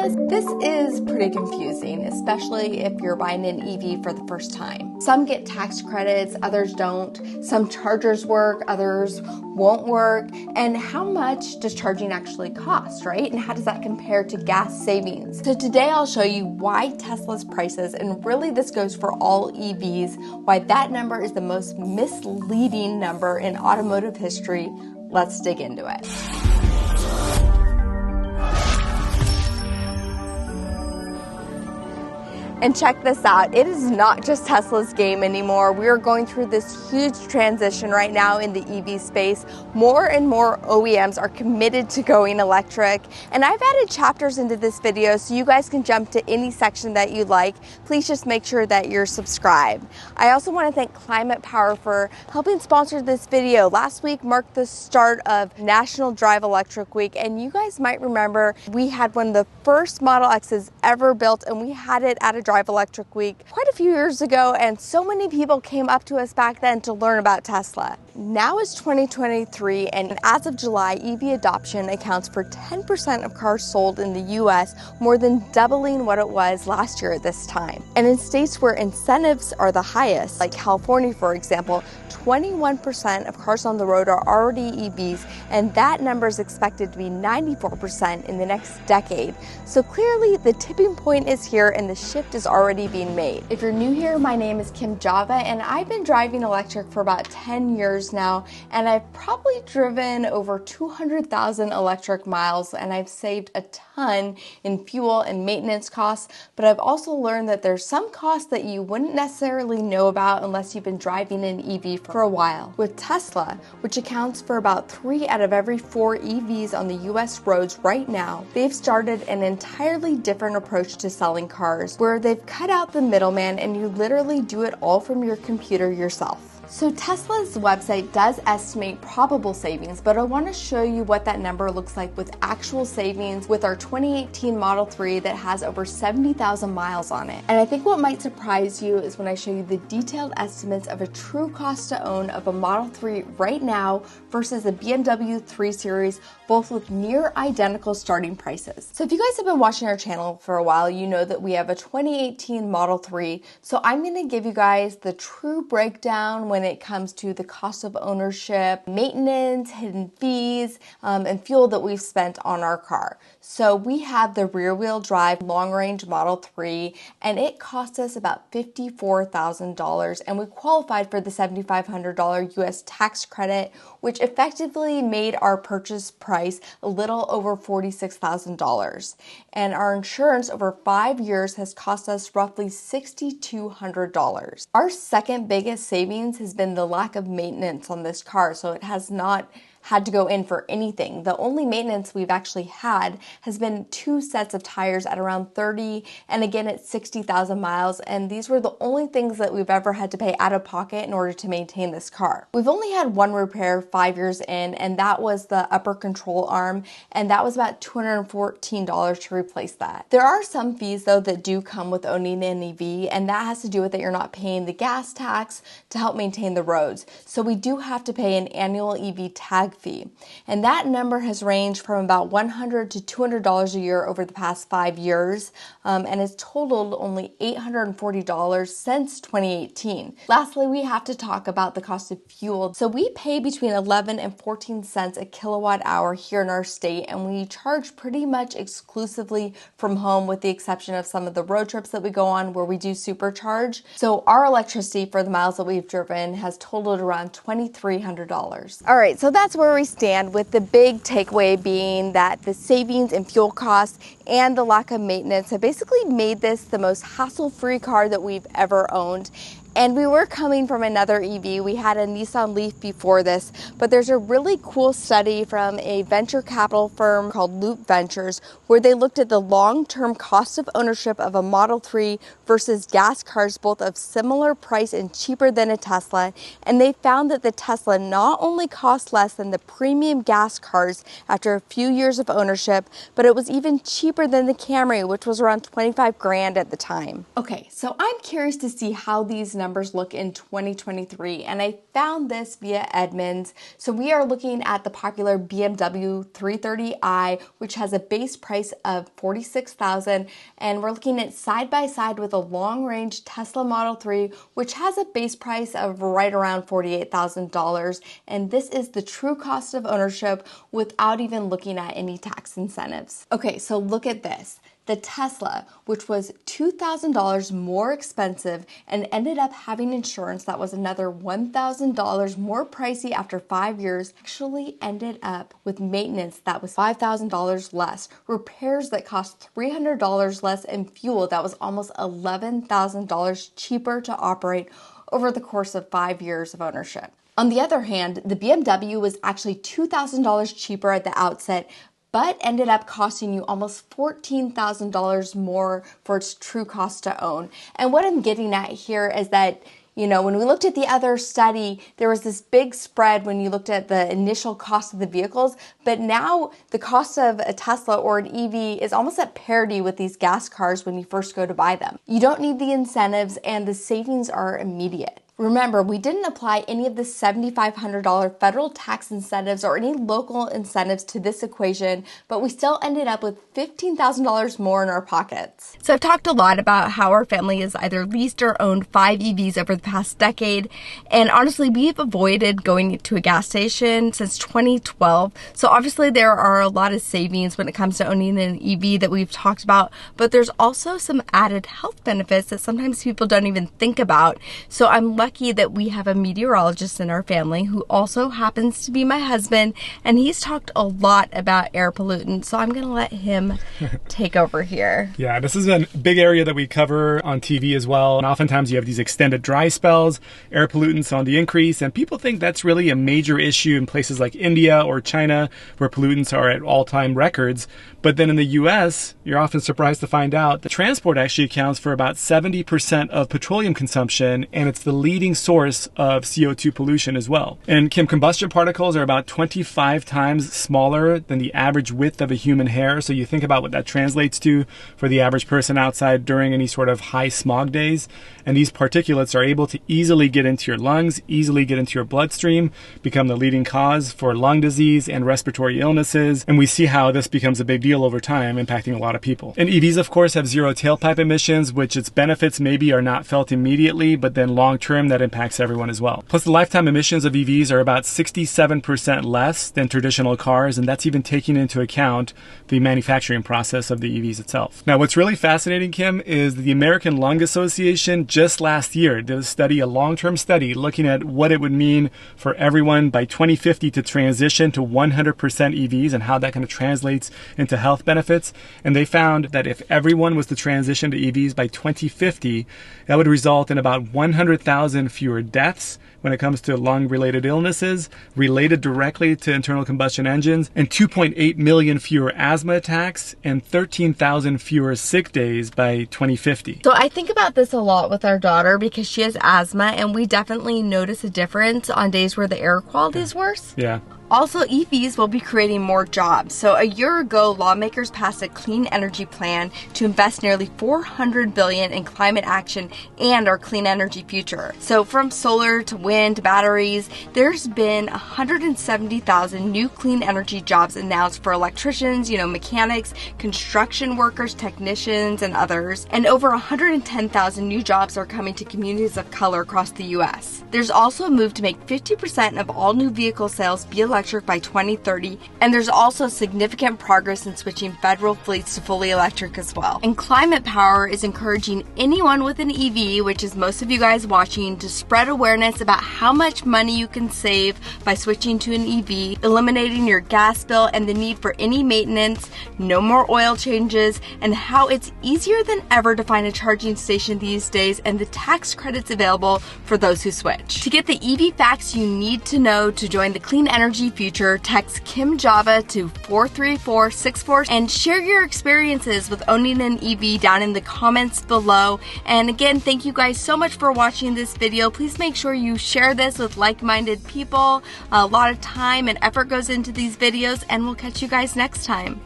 Teslas, this is pretty confusing, especially if you're buying an EV for the first time. Some get tax credits, others don't. Some chargers work, others won't work. And how much does charging actually cost, right? And how does that compare to gas savings? So today I'll show you why Tesla's prices, and really this goes for all EVs, why that number is the most misleading number in automotive history. Let's dig into it. And check this out, it is not just Tesla's game anymore. We are going through this huge transition right now in the EV space. More and more OEMs are committed to going electric. And I've added chapters into this video so you guys can jump to any section that you like. Please just make sure that you're subscribed. I also want to thank Climate Power for helping sponsor this video. Last week marked the start of National Drive Electric Week, and you guys might remember we had one of the first Model X's ever built, and we had it at a Drive Electric Week quite a few years ago, and so many people came up to us back then to learn about Tesla. Now is 2023, and as of July, EV adoption accounts for 10% of cars sold in the US, more than doubling what it was last year at this time. And in states where incentives are the highest, like California, for example, 21% of cars on the road are already EVs, and that number is expected to be 94% in the next decade. So clearly the tipping point is here and the shift is already being made. If you're new here, my name is KIMJAVA, and I've been driving electric for about 10 years now, and I've probably driven over 200,000 electric miles, and I've saved a ton in fuel and maintenance costs, but I've also learned that there's some costs that you wouldn't necessarily know about unless you've been driving an EV for a while. With Tesla, which accounts for about 3 out of every 4 EVs on the US roads right now, they've started an entirely different approach to selling cars, where they've cut out the middleman and you literally do it all from your computer yourself. So Tesla's website does estimate probable savings, but I want to show you what that number looks like with actual savings with our 2018 Model 3 that has over 70,000 miles on it. And I think what might surprise you is when I show you the detailed estimates of a true cost to own of a Model 3 right now versus a BMW 3 Series, both with near identical starting prices. So if you guys have been watching our channel for a while, you know that we have a 2018 Model 3. So I'm going to give you guys the true breakdown when it comes to the cost of ownership, maintenance, hidden fees, and fuel that we've spent on our car. So we have the rear-wheel drive long-range Model 3, and it cost us about $54,000, and we qualified for the $7,500 US tax credit, which effectively made our purchase price a little over $46,000. And our insurance over 5 years has cost us roughly $6,200. Our second biggest savings has been the lack of maintenance on this car, so it has not had to go in for anything. The only maintenance we've actually had has been 2 sets of tires at around 30 and again at 60,000 miles, and these were the only things that we've ever had to pay out of pocket in order to maintain this car. We've only had one repair 5 years in, and that was the upper control arm, and that was about $214 to replace that. There are some fees though that do come with owning an EV, and that has to do with that you're not paying the gas tax to help maintain the roads. So we do have to pay an annual EV tag fee, and that number has ranged from about $100 to $200 a year over the past 5 years, and has totaled only $840 since 2018. Lastly, we have to talk about the cost of fuel. So we pay between 11 and 14 cents a kilowatt hour here in our state, and we charge pretty much exclusively from home with the exception of some of the road trips that we go on where we do supercharge. So our electricity for the miles that we've driven has totaled around $2,300. All right, so that's where we stand, with the big takeaway being that the savings in fuel costs and the lack of maintenance have basically made this the most hassle-free car that we've ever owned. And we were coming from another EV. We had a Nissan Leaf before this, but there's a really cool study from a venture capital firm called Loop Ventures where they looked at the long-term cost of ownership of a Model 3 versus gas cars, both of similar price and cheaper than a Tesla. And they found that the Tesla not only cost less than the premium gas cars after a few years of ownership, but it was even cheaper than the Camry, which was around 25 grand at the time. Okay, so I'm curious to see how these numbers numbers look in 2023, and I found this via Edmunds. So we are looking at the popular BMW 330i, which has a base price of $46,000, and we're looking at side by side with a long-range Tesla Model 3, which has a base price of right around $48,000, and this is the true cost of ownership without even looking at any tax incentives. Okay, so look at this. The Tesla, which was $2,000 more expensive and ended up having insurance that was another $1,000 more pricey after 5 years, actually ended up with maintenance that was $5,000 less, repairs that cost $300 less, and fuel that was almost $11,000 cheaper to operate over the course of 5 years of ownership. On the other hand, the BMW was actually $2,000 cheaper at the outset, but ended up costing you almost $14,000 more for its true cost to own. And what I'm getting at here is that, you know, when we looked at the other study, there was this big spread when you looked at the initial cost of the vehicles, but now the cost of a Tesla or an EV is almost at parity with these gas cars when you first go to buy them. You don't need the incentives, and the savings are immediate. Remember, we didn't apply any of the $7,500 federal tax incentives or any local incentives to this equation, but we still ended up with $15,000 more in our pockets. So I've talked a lot about how our family has either leased or owned 5 EVs over the past decade, and honestly, we've avoided going to a gas station since 2012. So obviously there are a lot of savings when it comes to owning an EV that we've talked about, but there's also some added health benefits that sometimes people don't even think about. So I'm lucky that we have a meteorologist in our family who also happens to be my husband, and he's talked a lot about air pollutants, so I'm going to let him take over here. Yeah, this is a big area that we cover on TV as well, and oftentimes you have these extended dry spells, air pollutants on the increase, and people think that's really a major issue in places like India or China where pollutants are at all-time records. But then in the US, you're often surprised to find out that transport actually accounts for about 70% of petroleum consumption, and it's the leading source of CO2 pollution as well. And Kim, combustion particles are about 25 times smaller than the average width of a human hair. So you think about what that translates to for the average person outside during any sort of high smog days. And these particulates are able to easily get into your lungs, easily get into your bloodstream, become the leading cause for lung disease and respiratory illnesses. And we see how this becomes a big deal over time, impacting a lot of people. And EVs, of course, have zero tailpipe emissions, which its benefits maybe are not felt immediately, but then long term that impacts everyone as well. Plus, the lifetime emissions of EVs are about 67% less than traditional cars, and that's even taking into account the manufacturing process of the EVs itself. Now, what's really fascinating, Kim, is the American Lung Association just last year did a long-term study looking at what it would mean for everyone by 2050 to transition to 100% EVs and how that kind of translates into health benefits. And they found that if everyone was to transition to EVs by 2050, that would result in about 100,000 fewer deaths when it comes to lung-related illnesses related directly to internal combustion engines, and 2.8 million fewer asthma attacks, and 13,000 fewer sick days by 2050. So I think about this a lot with our daughter because she has asthma, and we definitely notice a difference on days where the air quality is worse. Yeah. Also, EVs will be creating more jobs. So a year ago, lawmakers passed a clean energy plan to invest nearly $400 billion in climate action and our clean energy future. So from solar to wind to batteries, there's been 170,000 new clean energy jobs announced for electricians, mechanics, construction workers, technicians, and others. And over 110,000 new jobs are coming to communities of color across the U.S. There's also a move to make 50% of all new vehicle sales be electric by 2030, and there's also significant progress in switching federal fleets to fully electric as well. And Climate Power is encouraging anyone with an EV, which is most of you guys watching, to spread awareness about how much money you can save by switching to an EV, eliminating your gas bill and the need for any maintenance, no more oil changes, and how it's easier than ever to find a charging station these days, and the tax credits available for those who switch. To get the EV facts you need to know to join the clean energy future, text KIMJAVA to 43464 and share your experiences with owning an EV down in the comments below. And again, thank you guys so much for watching this video. Please make sure you share this with like-minded people. A lot of time and effort goes into these videos, and we'll catch you guys next time.